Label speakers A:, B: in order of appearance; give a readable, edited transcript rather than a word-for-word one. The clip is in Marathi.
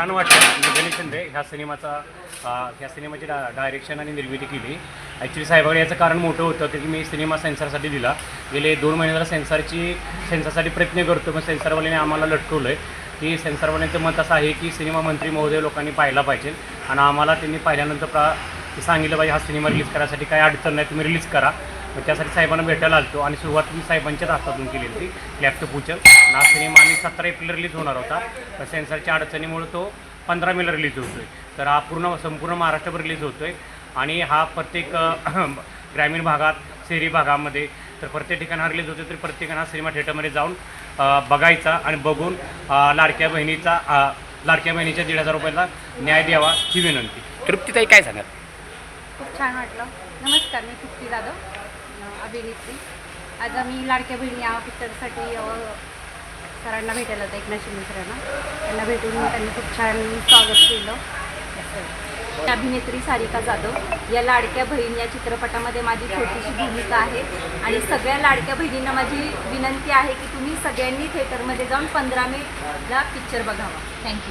A: छान वाटलं. गणेश शिंदे ह्या सिनेमाची डायरेक्शन आणि निर्मिती केली. ॲक्च्युली साहेबांकडे याचं कारण मोठं होतं की मी सिनेमा सेन्सरसाठी दिला. गेले 2 महिने झाला सेन्सरसाठी प्रयत्न करतो, पण सेन्सरवाल्याने आम्हाला लटकवलं आहे की सेन्सरवाल्यांचं मत असं आहे की सिनेमा मंत्री महोदय लोकांनी पाहिला पाहिजे आणि आम्हाला त्यांनी पाहिल्यानंतर सांगितलं पाहिजे हा सिनेमा रिलीज करायसाठी काही अडचण नाही, तुम्ही रिलीज करा. मग त्यासाठी साहेबांना भेटायला आलतो आणि सुरुवात मी साहेबांच्याच हातातून केली होती. लॅपटॉप उचल हा सिनेमा आणि 17 एप्रिल रिलीज होणार होता, पण सेन्सरच्या अडचणीमुळे तो 15 मेला रिलीज होतो आहे. तर हा संपूर्ण महाराष्ट्रभर रिलीज होतो आहे आणि हा प्रत्येक ग्रामीण भागात, शहरी भागामध्ये, तर प्रत्येक ठिकाणी हा रिलीज होतो. तर प्रत्येकानं हा सिनेमा थिएटरमध्ये जाऊन बघायचा आणि बघून लाडक्या बहिणीच्या 1,500 रुपयाचा न्याय द्यावा ही विनंती.
B: तृप्तीताई काय सांगाल?
C: खूप छान वाटलं. नमस्कार, मी तृप्ती जाधव, अभिनेत्री. आज आम्ही लाडक्या बहिणी या पिक्चरसाठी सरांना भेटायला होतं, एकनाथ शिंदे सरांना. त्यांना भेटून त्यांनी खूप छान स्वागत केलं. अभिनेत्री सारिका जाधव. या लाडक्या बहीण या चित्रपटामध्ये माझी छोटीशी भूमिका आहे आणि सगळ्या लाडक्या बहिणींना माझी विनंती आहे की तुम्ही सगळ्यांनी थिएटरमध्ये जाऊन 15 मेला पिक्चर बघावा. थँक्यू.